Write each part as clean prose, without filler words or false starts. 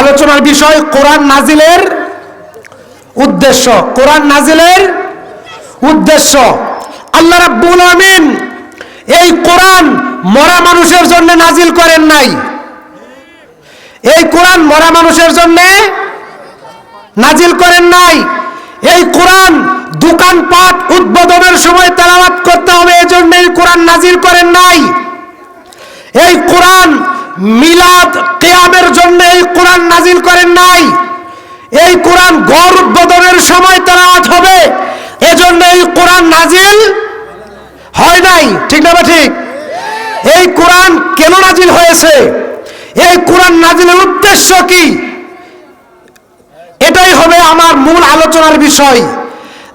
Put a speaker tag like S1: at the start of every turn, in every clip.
S1: আলোচনার বিষয় কোরআন নাজিলের উদ্দেশ্য। কোরআন নাজিলের উদ্দেশ্য, আল্লাহ রাব্বুল আমিন এই কোরআন মরা মানুষের জন্য নাজিল করেন নাই। এই কোরআন মরা মানুষের জন্য নাজিল করেন নাই। এই কোরআন দোকানপাট উদ্বোধনের সময় তেলাওয়াত করতে হবে এজন্য এই কোরআন নাজিল করেন নাই। এই কোরআন মিলাদ কিয়ামের জন্য এই কোরআন নাজিল করেন নাই। এই কোরআন ঘর উদ্বোধনের সময় তেলাওয়াত হবে এজন্য এই কোরআন নাজিল হয় নাই। ঠিক না বা ঠিক? এই কোরআন কেন নাজিল হয়েছে, এই কোরআন নাজিলের উদ্দেশ্য কি, এটাই হবে আমার মূল আলোচনার বিষয়।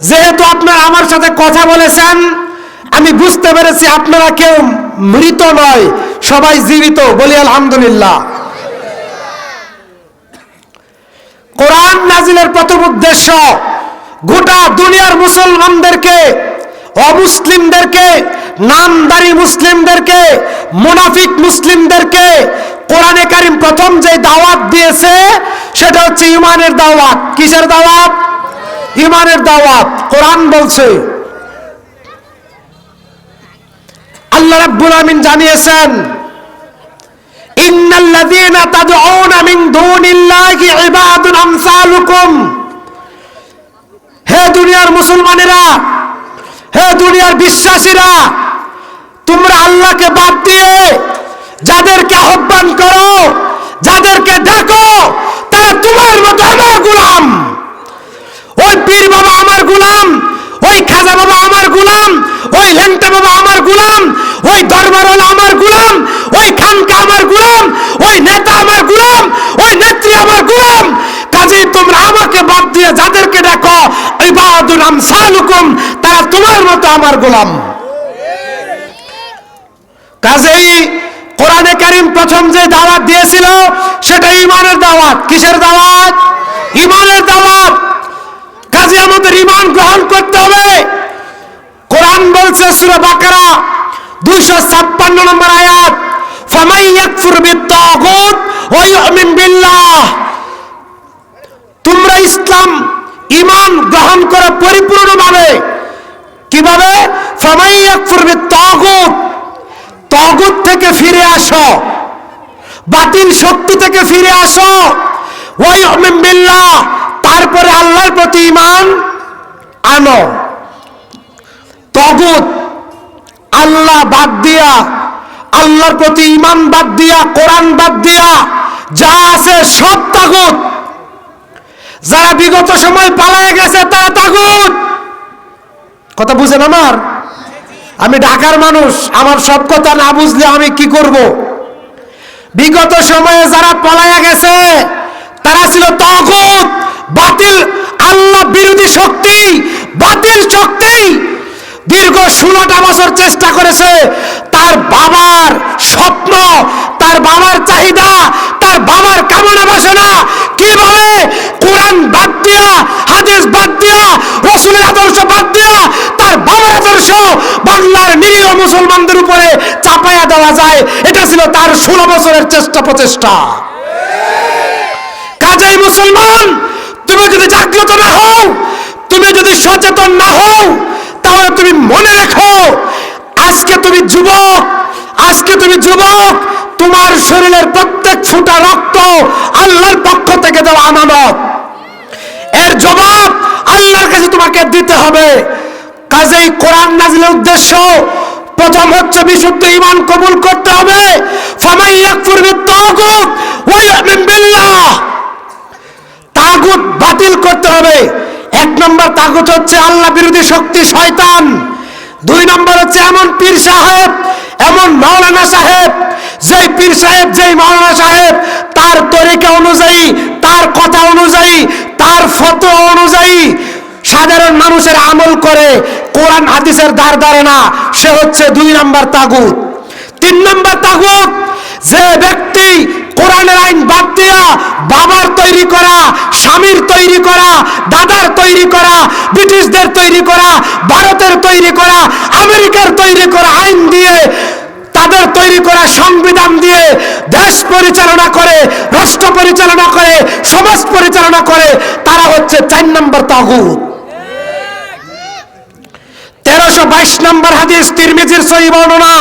S1: যেহেতু আপনারা আমার সাথে কথা বলেছেন, আমি বুঝতে পেরেছি আপনারা কেউ মৃত নয়, সবাই জীবিত। বলি আলহামদুলিল্লাহ। কোরআন নাজিলের প্রথম উদ্দেশ্য গোটা দুনিয়ার মুসলমানদেরকে, অমুসলিমদেরকে, নামদারি মুসলিমদেরকে, মুনাফিক মুসলিমদেরকে কোরআনে কারীম প্রথম যে দাওয়াত দিয়েছে সেটা হচ্ছে ঈমানের দাওয়াত। কিসের দাওয়াত? ঈমানের দাওয়াত। কোরআন বলছে, আল্লাহ রাব্বুল আমিন জানিয়েছেন, ইন্নাল্লাযীনা তাদউনা মিন দুনিল্লাহি ইবাদুন আমসালুকুম। হে দুনিয়ার মুসলমানেরা, হে দুনিয়ার বিশ্বাসীরা, তোমরা আল্লাহকে বাদ দিয়ে যাদেরকে আহ্বান করো, যাদেরকে ডাকো, তারা তোমার মতো আমার গোলাম। ওই পীর বাবা আমার গোলাম, ওই খাজা বাবা আমার গোলাম, ওই ল্যাংটা বাবা আমার গোলাম, ওই দরবারওয়ালা আমার গোলাম, ওই খানকা আমার গোলাম, ওই নেতা আমার গোলাম, ওই নেত্রী আমার গোলাম। কাজেই তোমরা আমাকে বাদ দিয়ে যাদেরকে ডাকো, ইবাদুন আমসালুকুম, তারা তোমার মতো আমার গোলাম। কাজেই কোরআনে কারীম প্রথম যে দাওয়াত দিয়েছিল সেটা ঈমানের দাওয়াত। কিসের দাওয়াত? ঈমানের দাওয়াত। কাজে আমাদের ঈমান গ্রহণ করতে হবে। কোরআন বলছে সূরা বাকারা 256 নম্বর আয়াত, ফামান ইয়াকফুর বিত-তাগুত ওয়া ইউমিন বিল্লাহ। তোমরা ইসলাম ঈমান গ্রহণ করো পরিপূর্ণভাবে। কিভাবে? ফামান ইয়াকফুর বিত-তাগুত, তাগুত থেকে ফিরে আসো, বাতিল শক্তি থেকে ফিরে আসো। ওয়া ইউমিন বিল্লাহ, তারপরে আল্লাহর প্রতি ঈমান আনো। তাগুত আল্লাহ বাদ দিয়া, আল্লাহর প্রতি ঈমান বাদ দিয়া, কোরআন বাদ দিয়া যা আছে সব তাগুত। যারা বিগত সময় পালায়ে গেছে তারা তাগুত। কথা বুঝেন আমার? আমি ঢাকার মানুষ, আমার সব কথা না বুঝলে আমি কি করব? বিগত সময়ে যারা পলায়া গেছে তারা ছিল তাগুত, বাতিল, আল্লাহ বিরোধী শক্তি, বাতিল শক্তি। দীর্ঘ 16টা বছর চেষ্টা করেছে তার বাবার স্বপ্ন, তার বাবার চাহিদা, তার বাবার কামনা বাসনা কিভাবে কোরআন বাদ দিয়া, হাদিস বাদ দিয়া, রাসূলের আদর্শ বাদ দিয়া তার বাবার আদর্শ বাংলার নিরীহ মুসলমানদের উপরে চাপায়া দেওয়া যায়, এটা ছিল তার 16 বছরের চেষ্টা প্রচেষ্টা। কাজেই মুসলমান, তুমি যদি জাগ্রত না হও, তুমি যদি সচেতন না হও, তাহলে তুমি মনে রেখো আজকে তুমি যুবক, আজকে তুমি যুবক, তোমার শরীরের প্রত্যেক ফোঁটা রক্ত আল্লাহর পক্ষ থেকে দেওয়া আমানত। এর জবাব আল্লাহর কাছে তোমাকে দিতে হবে। কাজেই কোরআন নাজিলের উদ্দেশ্য প্রথম হচ্ছে বিশুদ্ধ ঈমান কবুল করতে হবে। ফামান ইয়াকফুর বিত-তাগুত ওয়া ইউমিন বিল্লাহ, তাগুত বাতিল করতে হবে। 1 নম্বর তাগুত হচ্ছে আল্লাহ বিরোধী শক্তি শয়তান। 2 নম্বর হচ্ছে এমন পীর সাহেব, এমন মাওলানা সাহেব, যেই পীর সাহেব, যেই মাওলানা সাহেব তার তরিকা অনুযায়ী, তার কথা অনুযায়ী, তার ফতোয়া অনুযায়ী সাধারণ মানুষের আমল করে, কোরআন হাদিসের দ্বার ধরে না, সে হচ্ছে 2 নম্বর তাগুত। 3 নম্বর তাগুত যে ব্যক্তি কোরআনের আইন বাদ দিয়া বাবার তৈরি করা, স্বামীর তৈরি করা, দাদার তৈরি করা, ব্রিটিশদের তৈরি করা, ভারতের তৈরি করা, আমেরিকার তৈরি করা আইন দিয়ে, তাদের তৈরি করা সংবিধান দিয়ে দেশ পরিচালনা করে, রাষ্ট্র পরিচালনা করে, সমাজ পরিচালনা করে, তারা হচ্ছে 4 নম্বর তাগুত। 1322 নম্বর হাদিস, তিরমিজির সহিহ বর্ণনা।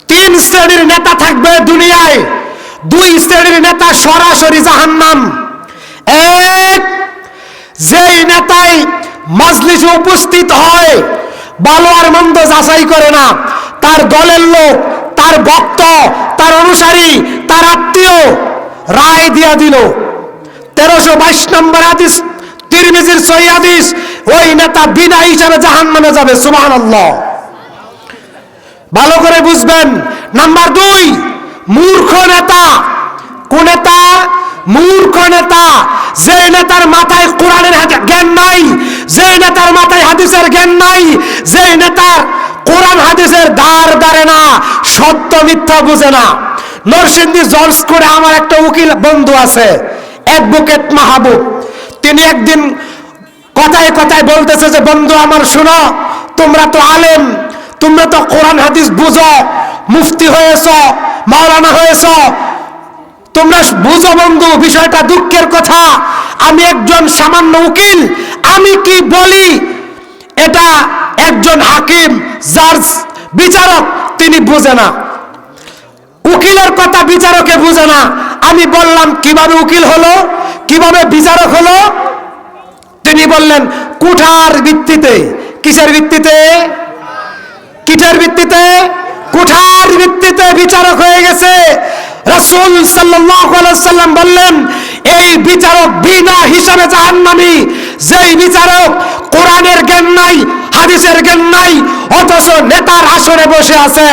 S1: 3 শ্রেণীর নেতা থাকবে দুনিয়ায়। 2 শ্রেণীর নেতা সরাসরি জাহান্নাম। এক, যেই নেতাই মজলিসে উপস্থিত হয়, ভালো আর মন্দ যাচাই করে না, তার দলের লোক, তার ভক্ত, তার অনুসারী, তার আত্মীয় রায় দিয়া দিল। 1322 নম্বর হাদিস, তিরমিজির সহিহ হাদিস, ওই নেতা বিনা হিসাবে জাহান্নামে যাবে। সুবহানাল্লাহ। ভালো করে বুঝবেন। নাম্বার 2, মূর্খ নেতা। কোন নেতা? মূর্খ নেতা। যে নেতার মাথায় কোরআনের জ্ঞান নাই, যে নেতার মাথায় হাদিসের জ্ঞান নাই, যে নেতার কোরআন হাদিসের ধার ধারে না, সত্য মিথ্যা বুঝে না। নরসিংদী জজ করে আমার একটা উকিল বন্ধু আছে, অ্যাডভোকেট মাহবুব। তিনি একদিন কথায় কথায় বলতেছে যে, বন্ধু আমার শুনো, তোমরা তো আলেম, তোমরা তো কোরআন হাদিস বুঝো, মুফতি হয়েছ, মাওলানা হয়েছ, তোমরা বুঝো বন্ধু, বিষয়টা দুঃখের কথা, আমি একজন সামান্য উকিল, আমি কি বলি এটা একজন হাকিম, জাজ, বিচারক তিনি বুঝে না। উকিলের কথা বিচারকে বুঝে না। আমি বললাম কিভাবে উকিল হলো, কিভাবে বিচারক হলো? তিনি বললেন কুঠার ভিত্তিতে। কিসের ভিত্তিতে? কিসের ভিত্তিতে? কুঠার ভিত্তিতে বিচারক হয়ে গেছে। রাসূল সাল্লাল্লাহু আলাইহি সাল্লাম বললেন, এই বিচারক বিনা হিসাবে জাহান্নামী। যেই বিচারক কোরআনের জ্ঞান নাই, হাদিসের জ্ঞান নাই, অথচ নেতার আসরে বসে আছে,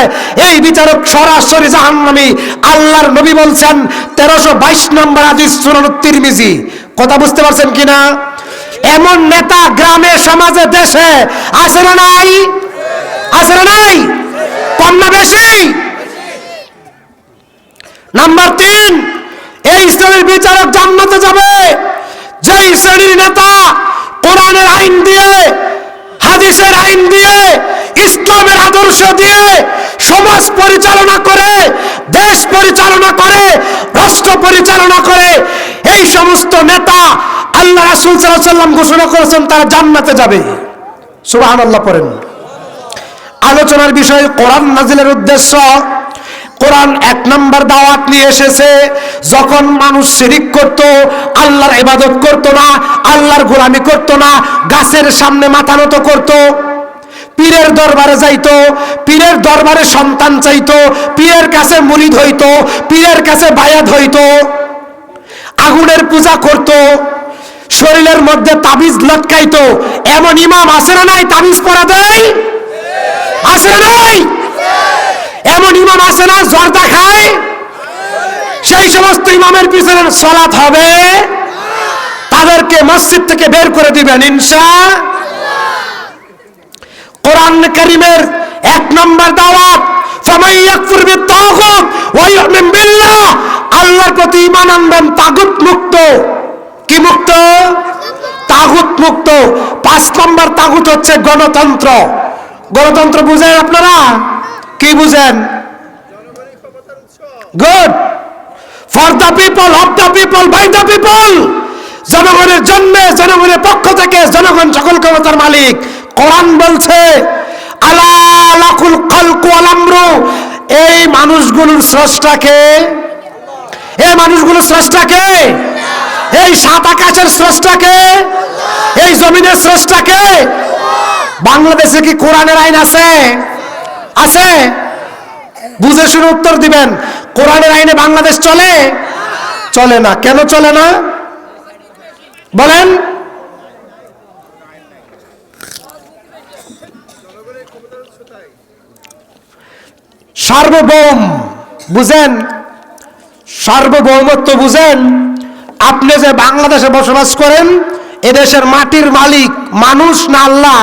S1: এই বিচারক সরাসরি জাহান্নামী। আল্লাহর নবী বলছেন, 1322 নম্বর হাদিস, সুনান তিরমিজি। কথা বুঝতে পারছেন কিনা? এমন নেতা গ্রামে, সমাজে, দেশে আছে না নাই? আছে না নাই? কম না বেশি? নাম্বার 3, এই শ্রেণীর বিচারক জান্নাতে যাবে যেই শ্রেণীর নেতা কোরআনের আইন দিয়ে, হাদিসের আইন দিয়ে, ইসলামের আদর্শ দিয়ে সমাজ পরিচালনা করে, দেশ পরিচালনা করে, রাষ্ট্র পরিচালনা করে। এই সমস্ত নেতা আল্লাহ রাসূল সাল্লাল্লাহু আলাইহি ওয়াসাল্লাম ঘোষণা করেছেন তারা জান্নাতে যাবে। সুবহানাল্লাহ পড়েন। আলোচনার বিষয় কোরআন নাজিলের উদ্দেশ্য। কোরআন 1 নম্বর দাওয়াত নিয়ে এসেছে। যখন মানুষ শিরিক করত, আল্লাহর ইবাদত করত না, আল্লাহর গোলামি করত না, গাছের সামনে মাথা নত করত, পীরের দরবারে যাইতো, পীরের দরবারে সন্তান চাইতো, পীরের কাছে মুরিদ হইতো, পীরের কাছে বায়াত হইতো, আগুনের পূজা করত, শরীরের মধ্যে তাবিজ লটকাইতো। এমন ইমাম আছে না নাই? তাবিজ পরা দেয় আছে না নাই? এমন ইমাম আছে না জর্দা খায়? সেই সমস্ত ইমামের পিছনে সালাত হবে, তাদেরকে মসজিদ থেকে বের করে দিবেন ইনশাআল্লাহ। কোরআন কারীমের 1 নম্বর দাওয়াত, ফামান ইয়াকফুর বিত-তাগুত ওয়া ইউমিন বিল্লাহ, আল্লাহর প্রতি ঈমান আনবেন তাগুত মুক্ত। কি মুক্ত? তাগুত মুক্ত। 5 নম্বর তাগুত হচ্ছে গণতন্ত্র। গণতন্ত্র বুঝেন আপনারা? কি বুঝেন? Good. For the people, of the people, by the people. জনগণের জন্য, জনগণের পক্ষ থেকে, জনগণ সকল ক্ষমতার মালিক। কোরআন বলছে, আলা লাকুল খালকু ওয়াল আমরু, এই মানুষগুলোর স্রষ্টাকে, এই মানুষগুলোর স্রষ্টাকে, এই 7 আকাশের স্রষ্টাকে, এই জমিনের স্রষ্টাকে। বাংলাদেশে কি কোরআনের আইন আছে? আছে? বুঝে শুনে উত্তর দিবেন। কোরআনের আইনে বাংলাদেশ চলে? চলে না। কেন চলে না বলেন? সার্বভৌম বুঝেন? সার্বভৌমত্ব বুঝেন? আপনি যে বাংলাদেশে বসবাস করেন, এদেশের মাটির মালিক মানুষ না আল্লাহ?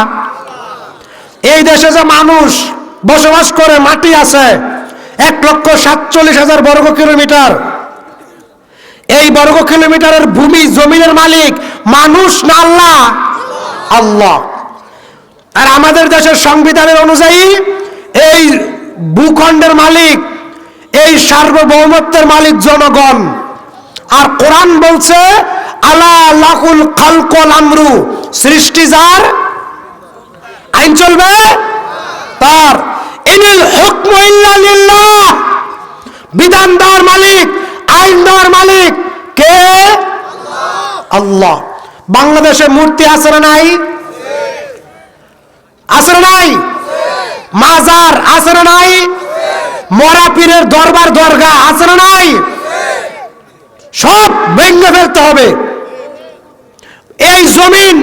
S1: এই দেশে যে মানুষ বসবাস করে, মাটি আছে 1,47,000 বর্গ কিলোমিটার। এই বর্গ কিলোমিটারের ভূমি, জমিনের মালিক মানুষ না আল্লাহ? আল্লাহ। আর আমাদের দেশের সংবিধানের অনুযায়ী এই ভূখণ্ডের মালিক, এই সার্বভৌমত্বের মালিক জনগণ। আর কোরআন বলছে আলা লাকুল খালকুল আমরু, সৃষ্টি যার, আইন চলবে তার। ইনিল হুকমু ইল্লা লিল্লাহ, বিধান দেওয়ার মালিক, আইন দেওয়ার মালিক কে? আল্লাহ। বাংলাদেশে মূর্তি আছে না নাই? আছে না নাই? মাজার আছে না নাই? মরা পীরের দরবার দরগা আছে না নাই? সব ভেঙে ফেলতে হবে। এই জমিন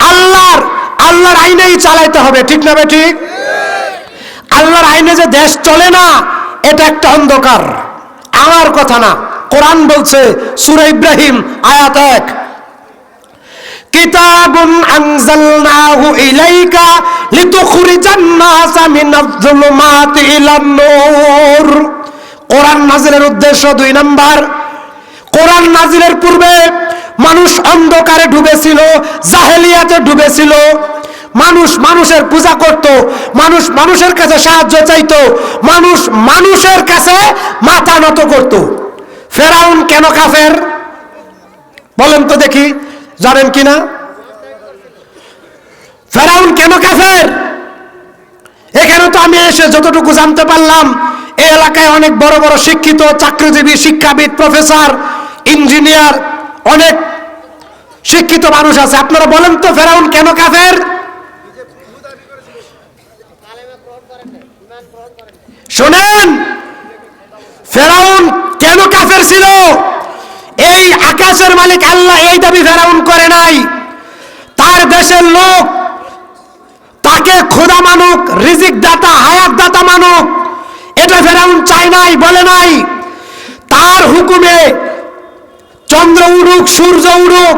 S1: আল্লাহর, আল্লাহর আইনেই চালাইতে হবে, ঠিক না ঠিক? আল্লাহর আইনে যে দেশ চলে না, এটা একটা অন্ধকার, আমার কথা না। কোরআন বলছে সূরা ইব্রাহিম আয়াত 1, কিতাবুন আনজালনাহু ইলাইকা লিতুখরিজান নাসা মিনাজ যুলুমাতি ইলান নূর। কোরআন নাজিলের উদ্দেশ্য 2 নাম্বার, কোরআন নাজিলের পূর্বে মানুষ অন্ধকারে ডুবেছিল, জাহেলিয়াতে ডুবেছিল। মানুষ মানুষের পূজা করত, মানুষ মানুষের কাছে সাহায্য চাইত, মানুষ মানুষের কাছে মাথা নত করত। ফেরাউন কেন কাফের বলেন তো দেখি, জানেন কিনা? ফেরাউন কেন কাফের? এখানে তো আমি এসে যতটুকু জানতে পারলাম, এই এলাকায় অনেক বড় বড় শিক্ষিত, চাকরিজীবী, শিক্ষাবিদ, প্রফেসর, ইঞ্জিনিয়ার, অনেক শিক্ষিত মানুষ আছে। আপনারা বলেন তো ফেরাউন কেন কাফের? শোনেন, ফেরাউন কেন কাফের ছিল? এই আকাশের মালিক আল্লাহ এই দাবি ফেরাউন করে নাই। তার দেশের লোক তাকে খোদা মানুক, রিজিক দাতা, হায়াত দাতা মানুক, এটা ফেরাউন চায় নাই, বলে নাই। তার হুকুমে চন্দ্র উড়ুক, সূর্য উড়ুক,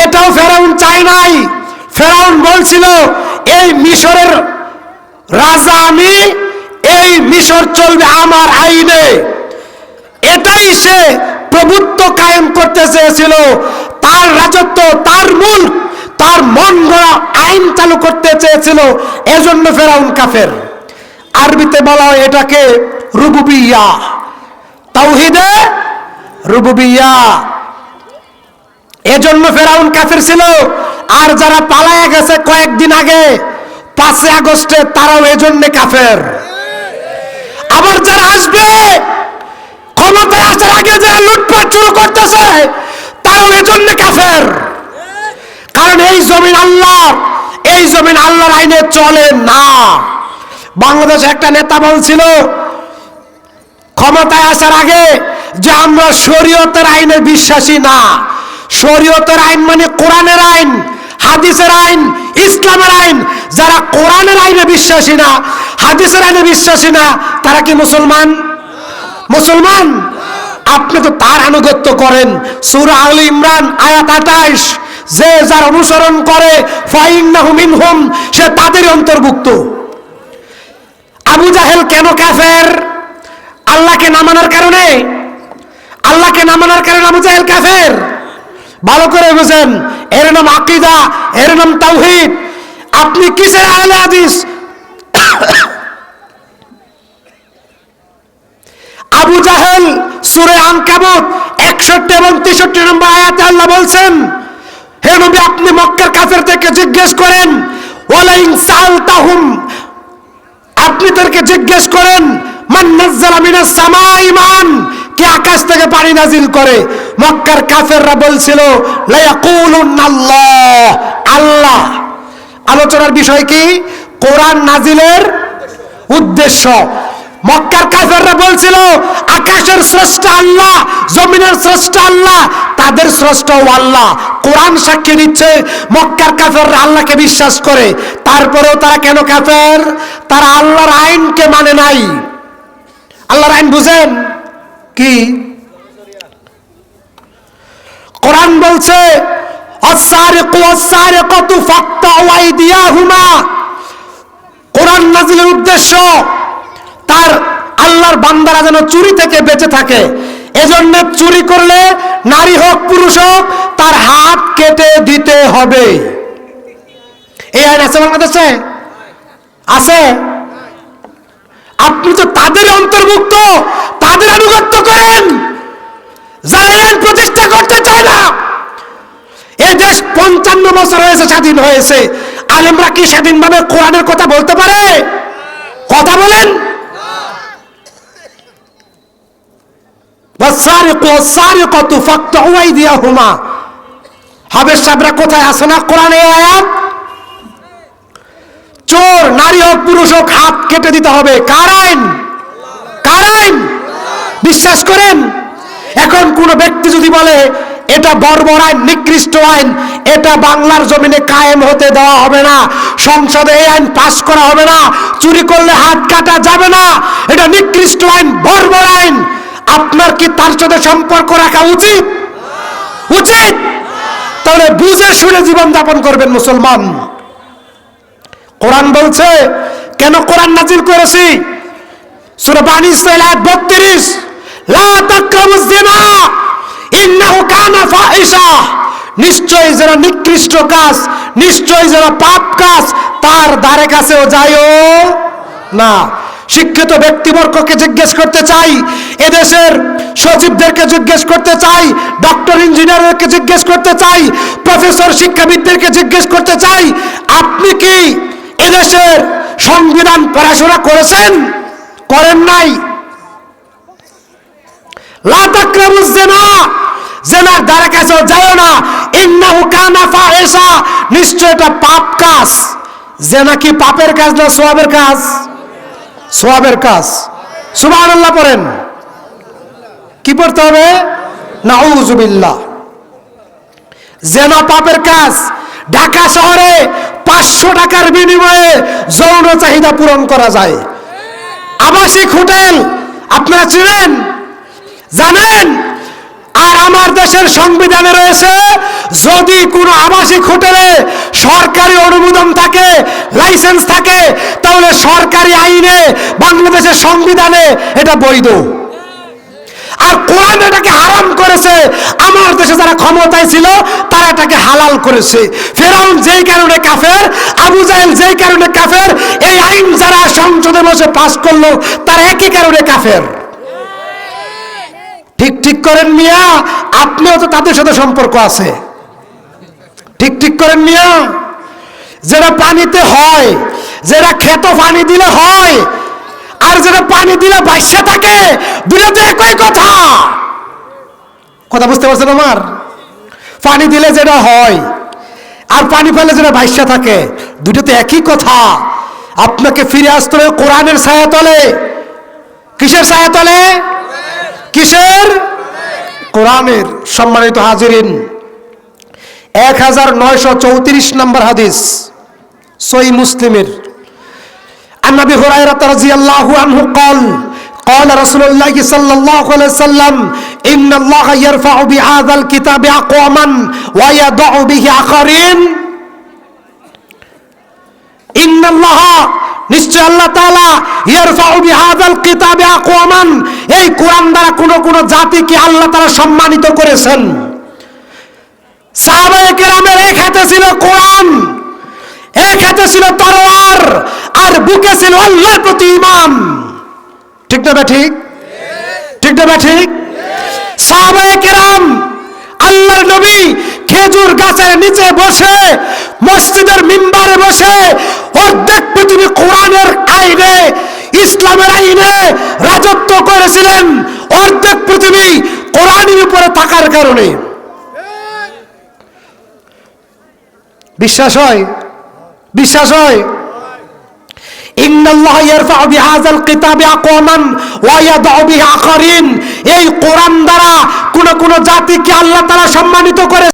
S1: এটাও ফেরাউন চায় নাই। ফেরাউন বলছিল এই মিশরের রাজা আমি, এই মিশর চলবে আমার আইনে। এটাই সে প্রভুত্ব কায়েম করতে চেয়েছিল, তার রাজত্ব, তার মুলক, তার মন গড়া আইন চালু করতে চেয়েছিল। এজন্য ফেরাউন কাফের। আরবিতে বলা হয় এটাকে রুবুবিয়্যাহ, তাওহীদে রুবুবিয়্যাহ। এজন্য ফেরাউন কাফের ছিল। আর যারা পালায়া গেছে কয়েকদিন আগে 5 আগস্টে, তারাও এজন্য কাফের। আবার যারা আসবে, ক্ষমতায় আসার আগে যারা লুটপাট শুরু করতেছে, তারাও এজন্য কাফের। কারণ এই জমিন আল্লাহ, এই জমিন আল্লাহর আইনে চলে না। বাংলাদেশে একটা নেতা বলছিল ক্ষমতায় আসার আগে যে আমরা শরীয়তের আইনে বিশ্বাসী না। শরীয়তের আইন মানে কোরআনের আইন, হাদিসের আইন, ইসলামের আইন। যারা কোরআনের আইনে বিশ্বাসী না, হাদিসের আইনে বিশ্বাসী না, তারা কি মুসলমান? মুসলমান? আপনি তো তার আনুগত্য করেন। সূরা আল ইমরান আয়াত 28, যে যার অনুসরণ করে ফাইন্নাহু মিনহুম, সে তাদের অন্তর্ভুক্ত। আবু জাহেল কেন কাফের? আল্লাহকে না মানার কারণে। আল্লাহকে না মানার কারণে আবু জাহেল কাফের। ভালো করে বুঝেন, এর নাম আকীদা, এর নাম তাওহীদ। আপনি কিসের আহলে হাদিস? আবু জাহেল সূরা আনকাবুত 61 এবং 63 নম্বর আয়াতে আল্লাহ বলছেন, হে নবী আপনি মক্কার কাফেরদেরকে জিজ্ঞেস করেন, ওয়ালাইন সালতাহুম, আপনি তাদেরকে জিজ্ঞেস করেন, মান নাযালা মিনাস সামাই মান, কে আকাশ থেকে পানি নাজিল করে? মক্কার কাফেররা বলছিল লা ইয়াকুলুনাল্লাহ, আল্লাহ। আলোচনার বিষয় কি? কোরআন নাজিলের উদ্দেশ্য। মক্কার কাফেররা বলছিল আকাশের স্রষ্টা আল্লাহ, জমিনের স্রষ্টা আল্লাহ, তাদের স্রষ্টাও আল্লাহ। কোরআন সাক্ষী দিচ্ছে মক্কার কাফেররা আল্লাহকে বিশ্বাস করে। তারপরেও তারা কেন কাফের? তারা আল্লাহর আইনকে মানে নাই। আল্লাহর আইন বুঝেন কি? কোরআন বলছে আস-সারিকু ওয়াস-সারিকাতু ফাকতাউ আইদিয়াহুমা। কোরআন নাজিলের উদ্দেশ্য তার আল্লাহর বান্দারা যেন চুরি থেকে বেঁচে থাকে। এজন্য চুরি করলে নারী হোক পুরুষ হোক তার হাত কেটে দিতে হবে। এই আইন আছে বাংলাদেশে? আছে? আপনি তো তাদের অন্তর্ভুক্ত, তাদের আনুগত্য করেন যারা আইন প্রতিষ্ঠা করতে চায় না। এই দেশ 55 বছর হয়েছে স্বাধীন হয়েছে, আলেমরা কি স্বাধীনভাবে কোরআনের কথা বলতে পারে? কথা বলেন। হাবেশ সাহেবরা কোথায় আছে না কোরআনে আয়াত? চোর নারী হোক পুরুষ হোক হাত কেটে দিতে হবে। কার আইন? কার আইন? বিশ্বাস করেন? এখন কোন ব্যক্তি যদি বলে এটা বর্বর আইন, নিকৃষ্ট আইন, এটা বাংলার জমিনে কায়েম হতে দেওয়া হবে না, সংসদে এই আইন পাস করা হবে না, চুরি করলে হাত কাটা যাবে না, এটা নিকৃষ্ট আইন, বর্বর আইন, আপনার কি তার সাথে সম্পর্ক রাখা উচিত? উচিত? তাহলে বুঝে শুনে জীবন যাপন করবেন মুসলমান। কোরআন বলছে, কেন কোরআন নাজিল করেছি? সূরা বানী ইসরাঈল আয়াত 32, লা তাকরাবুজ জিনা ইন্নাহু কানা ফাহিশা, নিশ্চয়ই যারা নিকৃষ্ট কাজ, নিশ্চয়ই যারা পাপ কাজ, তার ধারে কাছেও যাইও না। শিক্ষিত ব্যক্তিবর্গকে জিজ্ঞেস করতে চাই, এদেশের সচিবদেরকে জিজ্ঞেস করতে চাই, ডক্টর ইঞ্জিনিয়ারদেরকে জিজ্ঞেস করতে চাই, প্রফেসর শিক্ষাবিদদেরকে জিজ্ঞেস করতে চাই, আপনি কি এদেশের সংবিধান পড়াশোনা করেছেন? করেন নাই। লা তাকরাবুজ জিনা, জিনার ধারে কাছেও যাও না, ইন্নাহু কানা ফাহিশা, নিশ্চয় এটা পাপ কাজ। জিনা কি পাপের কাজ না সওয়াবের কাজ? সওয়াবের কাজ। সুবহানাল্লাহ পড়েন। কি পড়তে হবে? নাউযুবিল্লাহ। জিনা পাপের কাজ। ঢাকা শহরে 500 টাকার বিনিময়ে যৌন চাহিদা পূরণ করা যায়। আবাসিক হোটেল আপনারা চিনেন, জানেন? আর আমার দেশের সংবিধানে রয়েছে, যদি কোনো আবাসিক হোটেলে সরকারি অনুমোদন থাকে, লাইসেন্স থাকে, তাহলে সরকারি আইনে, বাংলাদেশের সংবিধানে এটা বৈধ। আর কোরআন এটাকে হারাম করেছে। আমার দেশে যারা ক্ষমতায় ছিল তারা এটাকে হালাল করেছে। ফেরাউন যেই কারণে কাফের, আবু জাহেল যেই কারণে কাফের, এই আইন যারা সংসদে বসে পাস করলো তারা একই কারণে কাফের। ঠিক ঠিক করেন মিয়া, আপনিও তো তাদের সাথে সম্পর্ক আছে। ঠিক ঠিক করেন মিয়া। যেটা পানিতে হয়, যেটা খেত পানি দিলে হয়, আর যেটা পানি দিলে ভাইসা থাকে, দুটো তো একই কথা। কথা বুঝতে পারছেন আমার? পানি দিলে যেটা হয় আর পানি ফেলে যেটা ভাইসা থাকে, দুটো তো একই কথা। আপনাকে ফিরে আসতে হবে কোরআনের ছায়াতলে। কিসের ছায়াতলে? কিসের? কোরআনের। সম্মানিত হাজিরিন, 1934 নম্বর হাদিস সহিহ মুসলিমের, عن أبي هريرة رضي الله عنه قال قال رسول الله صلى الله عليه وسلم إن الله يرفع بهذا الكتاب أقواما ويضع به آخرين إن الله নিশ্চয় আল্লাহ তাআলা ইয়ারফাউ বিহাযাল কিতাবি আকওয়ামান, এই কোরআন দ্বারা কোন জাতিকে আল্লাহ তাআলা সম্মানিত করেছেন। সাহাবায়ে কেরামের এক হাতে ছিল কোরআন, এক হাতে ছিল তরোয়ার, আর বুকে ছিল আল্লাহর প্রতি ঈমান। ঠিক না ঠিক? ঠিক না ঠিক? সাহাবায়ে কেরাম, আল্লাহর নবী খেজুর গাছের নিচে বসে, মসজিদের মিম্বারে বসে অর্ধেক পৃথিবী কোরআনের আইনে, ইসলামের আইনে রাজত্ব করেছিলেন। অর্ধেক পৃথিবী কোরআনের উপরে থাকার কারণে। বিশ্বাস হয়? বিশ্বাস হয়? ইন্নাল্লাহ ইয়ারফাউ বিহাযাল কিতাবি আকওয়ামান ওয়া ইয়াদউ বিহি আখারিন, এই কোরআন দ্বারা কোন জাতিকে আল্লাহ তাআলা সম্মানিত করে।